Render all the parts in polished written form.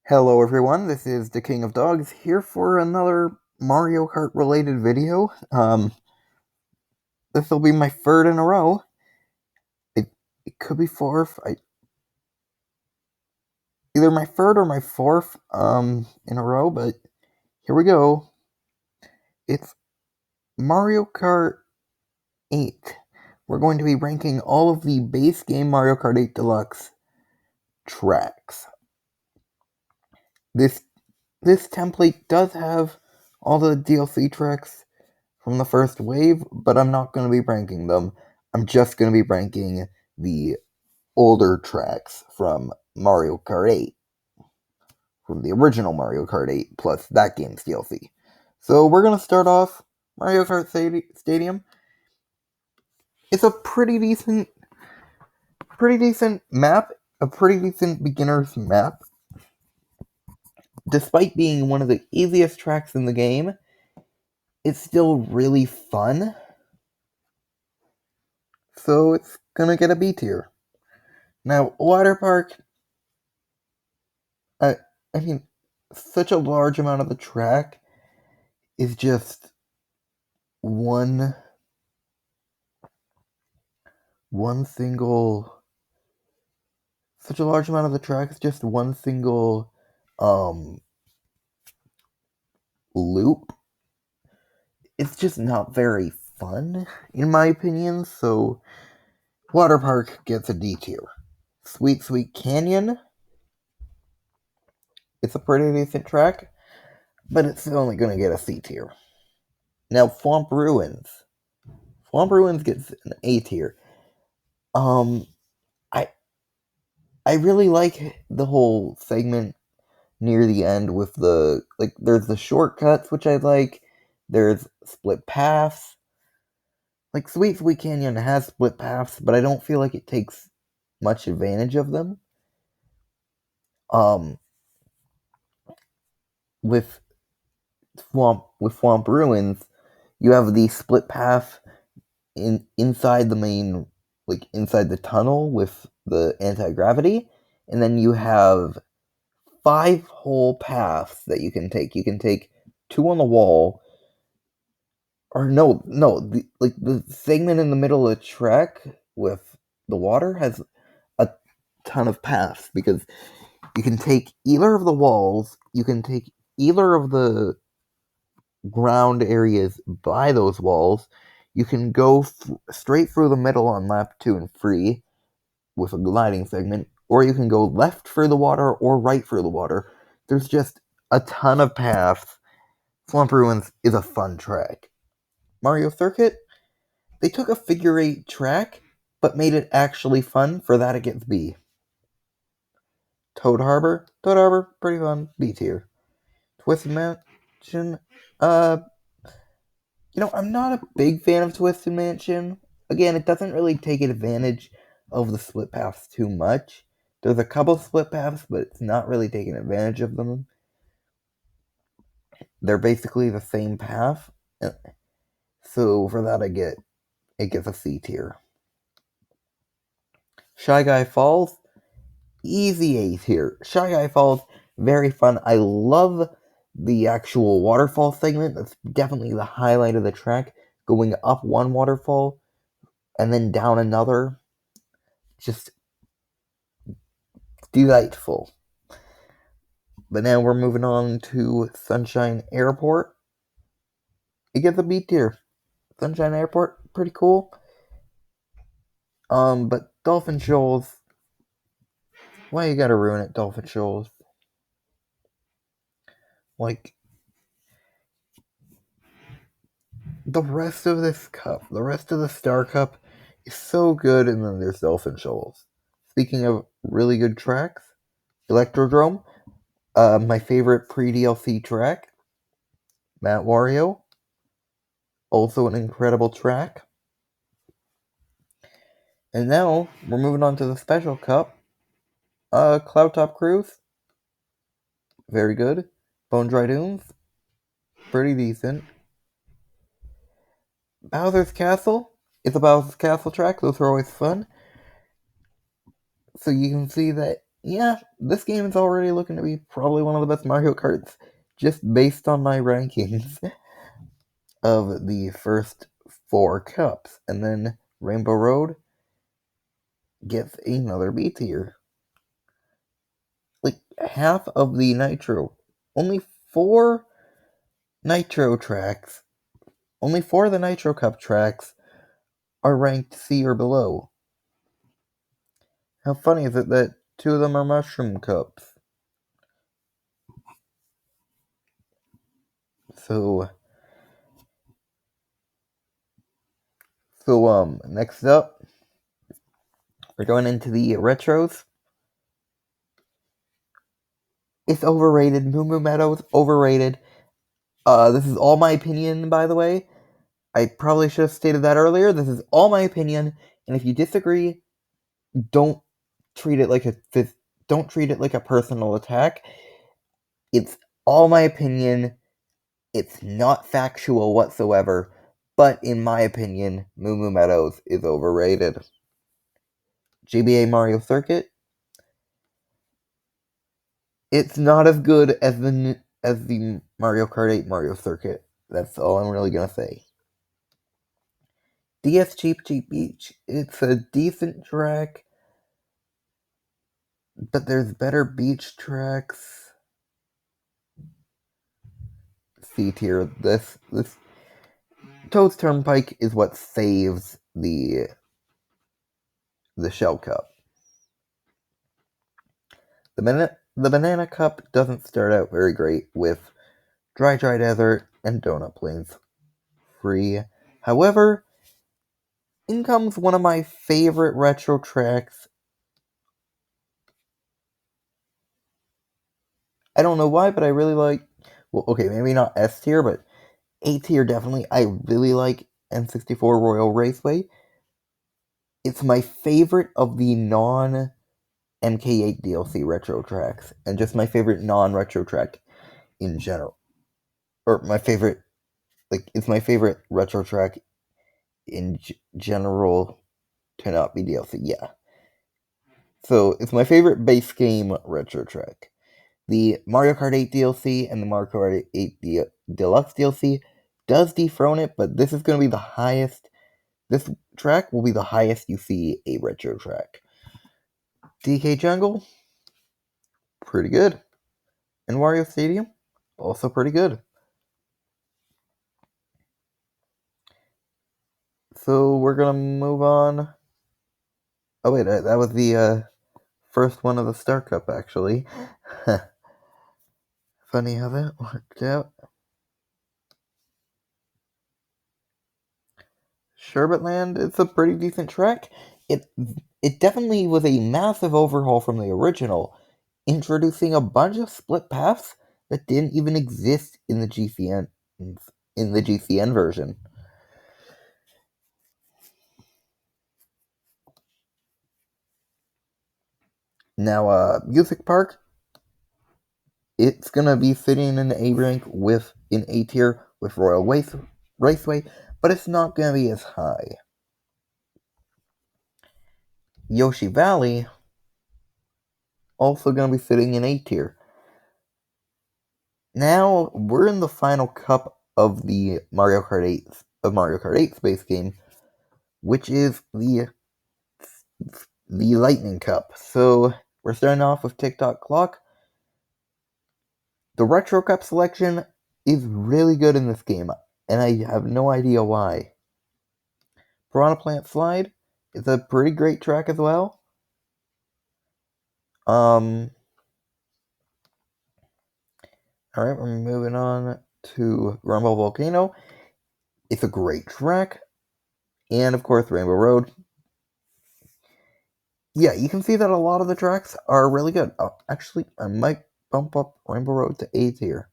Hello everyone, this is the King of Dogs here for another Mario Kart related video. This will be my third in a row. It, it could be fourth. Either my third or my fourth in a row, but here we go. It's Mario Kart 8. We're going to be ranking all of the base game Mario Kart 8 Deluxe tracks. This this template does have all the DLC tracks from the first wave, but I'm not going to be ranking them. I'm just going to be ranking the older tracks from Mario Kart 8, from the original Mario Kart 8, plus that game's DLC. So we're going to start off Mario Kart Stadium. It's a pretty decent map, a pretty decent beginner's map. Despite being one of the easiest tracks in the game, it's still really fun. So it's gonna get a B tier. Now, Water Park, I, I mean, such a large amount of the track is just one one single such a large amount of the track is just one single um loop. It's just not very fun in my opinion, so Water Park gets a D tier. Sweet Sweet Canyon, it's a pretty decent track, but it's only gonna get a C tier. Now Swamp Ruins. Swamp Ruins gets an A tier. Um I I really like the whole segment near the end with there's the shortcuts which I like. There's split paths. Like Sweet Sweet Canyon has split paths, but I don't feel like it takes much advantage of them. Um with Swamp Ruins, you have the split path inside the main, like inside the tunnel with the anti-gravity, and then you have five whole paths that you can take. You can take two on the wall, or no, the segment in the middle of the track with the water has a ton of paths because you can take either of the walls, you can take either of the ground areas by those walls, you can go straight through the middle on lap 2 and 3 with a gliding segment, or you can go left for the water or right for the water. There's just a ton of paths. Swamp Ruins is a fun track. Mario Circuit, they took a figure 8 track, but made it actually fun. For that, it gets B. Toad Harbor, pretty fun, B tier. Twisted Mansion, uh, I'm not a big fan of Twisted Mansion. Again, it doesn't really take advantage of the split paths too much. There's a couple split paths, but it's not really taking advantage of them. They're basically the same path. So for that, it gets a C tier. Shy Guy Falls, easy A tier. Shy Guy Falls, very fun. I love the actual waterfall segment. That's definitely the highlight of the track. Going up one waterfall and then down another. Just delightful. But now we're moving on to Sunshine Airport. It gets a B tier. Sunshine Airport, pretty cool. But Dolphin Shoals, why you gotta ruin it, Dolphin Shoals? Like, the rest of this cup, the rest of the Star Cup is so good, and then there's Dolphin Shoals. Speaking of really good tracks, Electrodrome, my favorite pre-DLC track. Matt Wario, also an incredible track. And now we're moving on to the Special Cup. Cloud Top Cruise, very good. Bone Dry Dunes, pretty decent. Bowser's Castle, it's a Bowser's Castle track. Those are always fun. So you can see that Yeah, this game is already looking to be probably one of the best Mario Karts, just based on my rankings of the first 4 cups. And then Rainbow Road gets another B tier. Like half of the Nitro, only 4 Nitro tracks, only 4 of the Nitro Cup tracks are ranked C or below. How funny is it that 2 of them are Mushroom Cups? So, next up, we're going into the retros. It's overrated. Moo Moo Meadows, overrated. This is all my opinion, by the way. I probably should have stated that earlier. This is all my opinion, and if you disagree, don't treat it like a personal attack. It's all my opinion. It's not factual whatsoever, but in my opinion, Moo Moo Meadows is overrated. GBA Mario Circuit, it's not as good as the Mario Kart 8 Mario Circuit. That's all I'm really gonna say. DS Cheap Cheap Beach, it's a decent track, but there's better beach tracks. C tier. This Toad's Turnpike is what saves the Shell Cup. The Banana Cup doesn't start out very great with Dry Desert and Donut Plains free. However, in comes one of my favorite retro tracks. I don't know why, but I really like. Well, okay, maybe not S tier, but A tier definitely. I really like N64 Royal Raceway. It's my favorite of the non MK8 DLC retro tracks, and just my favorite non retro track in general. Or my favorite, it's my favorite retro track in general to not be DLC. Yeah. So it's my favorite base game retro track. The Mario Kart 8 DLC and the Mario Kart 8 Deluxe DLC does dethrone it, but this is going to be the highest. This track will be the highest you see a retro track. DK Jungle, pretty good. And Wario Stadium, also pretty good. So we're going to move on. Oh wait, that was the first one of the Star Cup, actually. Funny how that worked out. Sherbetland, it's a pretty decent track. It definitely was a massive overhaul from the original, introducing a bunch of split paths that didn't even exist in the GCN version. Now, Music Park, it's gonna be sitting in A rank with in A tier with Royal Raceway, but it's not gonna be as high. Yoshi Valley, also gonna be sitting in A tier. Now we're in the final cup of the Mario Kart 8 space game, which is the Lightning Cup. So we're starting off with TikTok Clock. The Retro Cup selection is really good in this game, and I have no idea why. Piranha Plant Slide is a pretty great track as well. Alright, we're moving on to Rumble Volcano. It's a great track. And of course, Rainbow Road. Yeah, you can see that a lot of the tracks are really good. Actually, I might bump up Rainbow Road to A tier.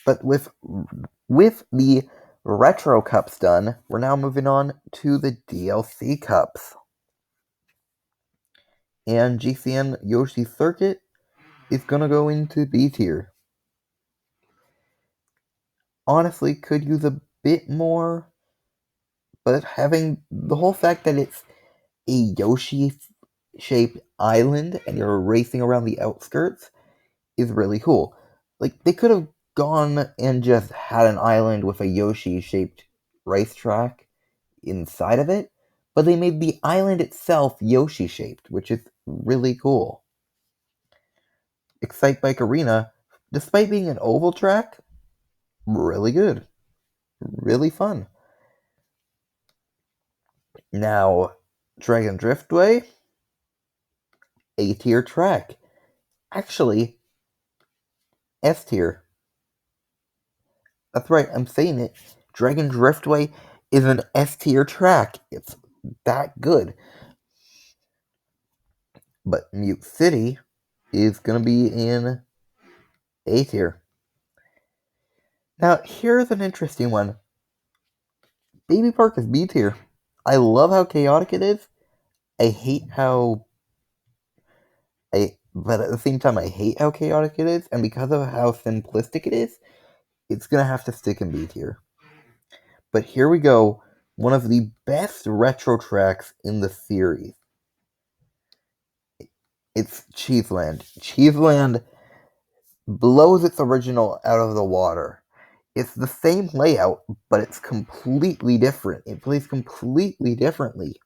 But with the Retro Cups done, we're now moving on to the DLC Cups. And GCN Yoshi Circuit is gonna go into B tier. Honestly, could use a bit more, but having the whole fact that it's a Yoshi shaped island and you're racing around the outskirts is really cool. Like, they could have gone and just had an island with a Yoshi shaped racetrack inside of it, but they made the island itself Yoshi shaped, which is really cool. Excite Bike Arena, despite being an oval track, really good. Really fun. Now, Dragon Driftway, A tier track. Actually, S tier. That's right, I'm saying it. Dragon Driftway is an S tier track. It's that good. But Mute City is going to be in A tier. Now, here's an interesting one. Baby Park is B tier. I love how chaotic it is. I hate how but at the same time, I hate how chaotic it is, and because of how simplistic it is, it's gonna have to stick in B tier. But here we go, one of the best retro tracks in the series. It's Cheeseland. Cheeseland blows its original out of the water. It's the same layout, but it's completely different. It plays completely differently.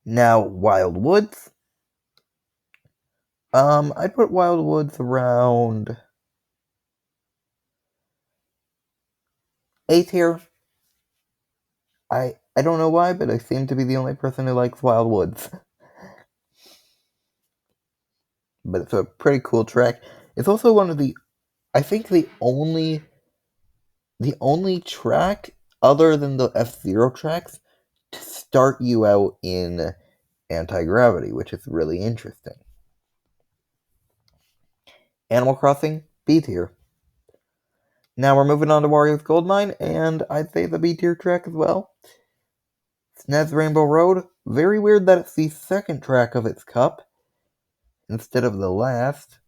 Now, Wild Woods. I'd put Wild Woods around A tier. I don't know why, but I seem to be the only person who likes Wild Woods. But it's a pretty cool track. It's also one of the, I think the only track other than the F-Zero tracks to start you out in anti-gravity, which is really interesting. Animal Crossing, B tier. Now we're moving on to Wario's Goldmine, and I'd say the B tier track as well. SNES Rainbow Road, very weird that it's the second track of its cup instead of the last.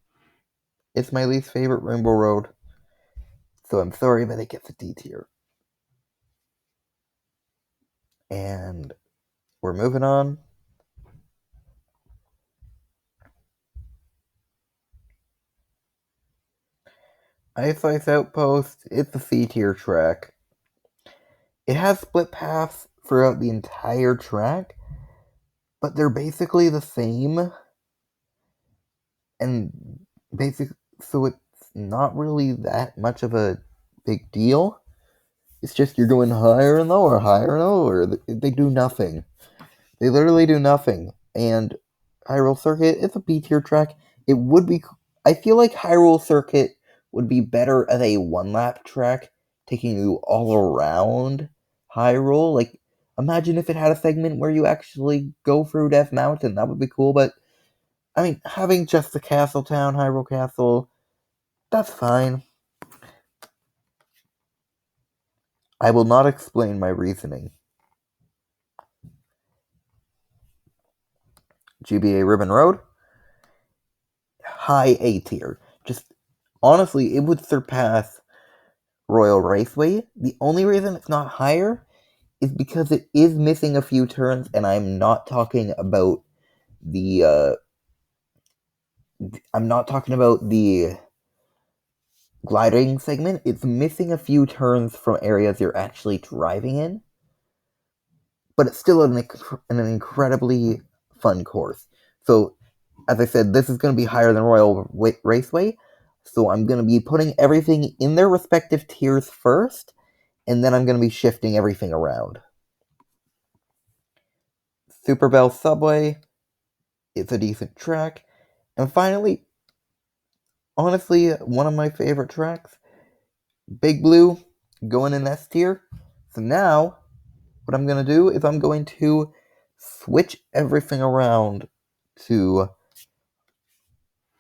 It's my least favorite Rainbow Road, so I'm sorry, but it gets a D tier. And we're moving on. Ice Ice Outpost, it's a C tier track. It has split paths throughout the entire track, but they're basically the same. And so it's not really that much of a big deal. It's just you're going higher and lower. They do nothing. They literally do nothing. And Hyrule Circuit, it's a B tier track. It would be. I feel like Hyrule Circuit would be better as a one lap track, taking you all around Hyrule. Like, imagine if it had a segment where you actually go through Death Mountain. That would be cool. But I mean, having just the Castle Town, Hyrule Castle, that's fine. I will not explain my reasoning. GBA Ribbon Road, high A tier. Just honestly, it would surpass Royal Raceway. The only reason it's not higher is because it is missing a few turns, and I'm not talking about the gliding segment. It's missing a few turns from areas you're actually driving in, but it's still an incredibly fun course. So, as I said, this is going to be higher than Royal Raceway, so I'm going to be putting everything in their respective tiers first, and then I'm going to be shifting everything around. Super Bell Subway, it's a decent track. And finally, honestly, one of my favorite tracks, Big Blue, going in S tier. So now, what I'm going to do is I'm going to switch everything around to...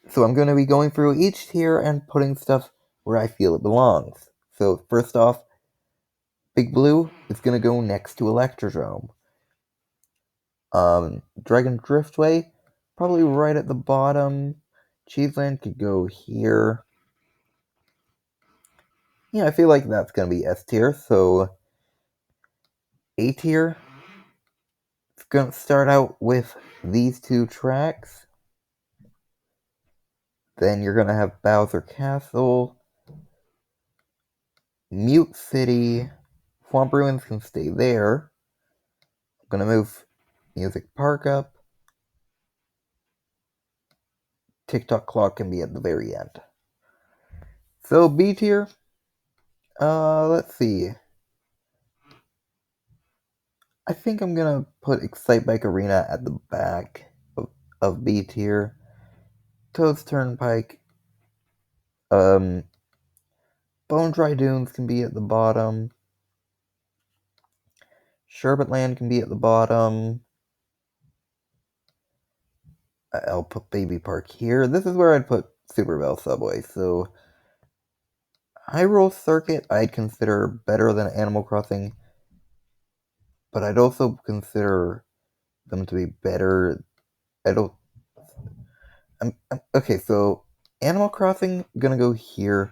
So I'm going to be going through each tier and putting stuff where I feel it belongs. So first off, Big Blue is going to go next to Electrodrome. Dragon Driftway, probably right at the bottom. Cheeseland could go here. Yeah, I feel like that's going to be S tier, so A tier, gonna start out with these two tracks. Then you're gonna have Bowser Castle, Mute City, Swamp Ruins can stay there. I'm gonna move Music Park up. TikTok Clock can be at the very end. So B tier, let's see. I think I'm gonna put Excite Bike Arena at the back of B tier. Toad's Turnpike, Bone Dry Dunes can be at the bottom. Sherbetland can be at the bottom. I'll put Baby Park here. This is where I'd put Super Bell Subway. So Hyrule Circuit I'd consider better than Animal Crossing, but I'd also consider them to be better. Okay, so Animal Crossing gonna go here,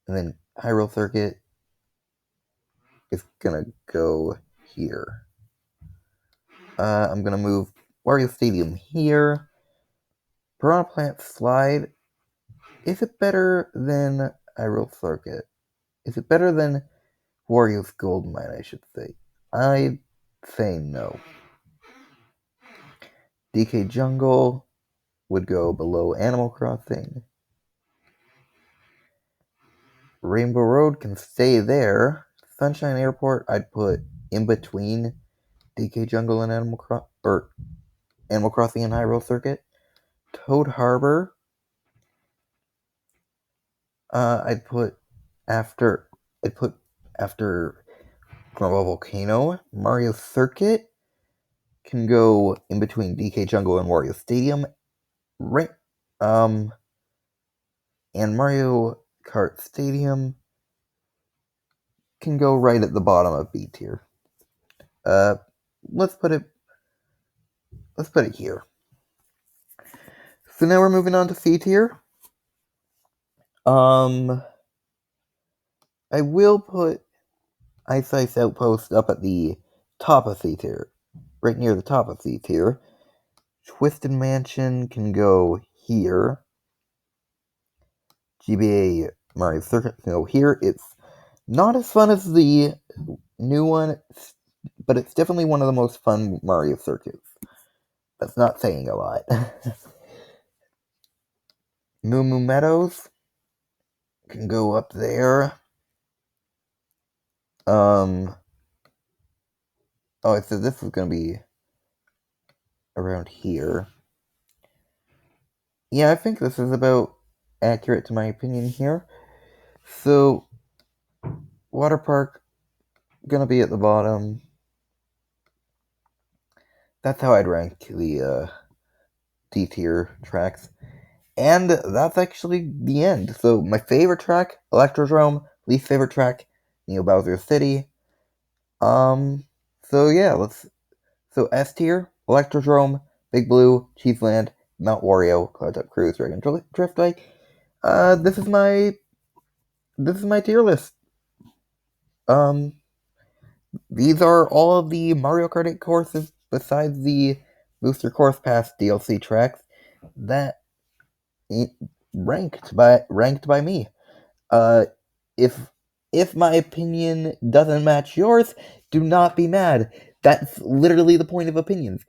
and then Hyrule Circuit is gonna go here. I'm gonna move Wario Stadium here. Piranha Plant Slide. Is it better than Hyrule Circuit? Is it better than Wario's Gold Mine, I should say? I'd say no. DK Jungle would go below Animal Crossing. Rainbow Road can stay there. Sunshine Airport I'd put in between DK Jungle and Animal Crossing and Hyrule Circuit. Toad Harbor I'd put after Grumble Volcano. Mario Circuit can go in between DK Jungle and Wario Stadium. And Mario Kart Stadium can go right at the bottom of B tier. Let's put it here. So now we're moving on to C tier. I will put Ice Ice Outpost up at the top of C tier, right near the top of C tier. Twisted Mansion can go here. GBA Mario Circuit can go here. It's not as fun as the new one, but it's definitely one of the most fun Mario circuits. That's not saying a lot. Moo Moo Meadows can go up there. So this is gonna be around here. Yeah, I think this is about accurate to my opinion here. So, Water Park gonna be at the bottom. That's how I'd rank the D tier tracks. And that's actually the end. So my favorite track, Electrodrome. Least favorite track, Neo Bowser City. So yeah, so S tier, Electrodrome, Big Blue, Cheeseland, Mount Wario, Cloud Top Cruise, Dragon Drift Bike. This is my tier list. These are all of the Mario Kart 8 courses besides the Booster Course Pass DLC tracks that ranked by me. If my opinion doesn't match yours, do not be mad. That's literally the point of opinions.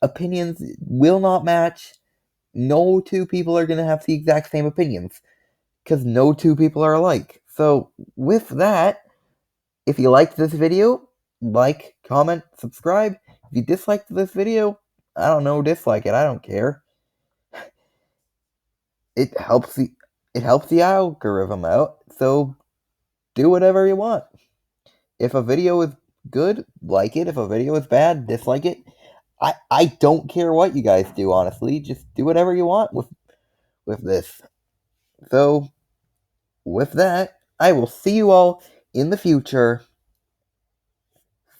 Opinions will not match. No two people are gonna have the exact same opinions, because no two people are alike. So with that, if you liked this video, like, comment, subscribe. If you disliked this video, I don't know, dislike it. I don't care. It helps the algorithm out. So do whatever you want. If a video is good, like it. If a video is bad, dislike it. I don't care what you guys do, honestly. Just do whatever you want with this. So with that, I will see you all in the future.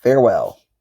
Farewell.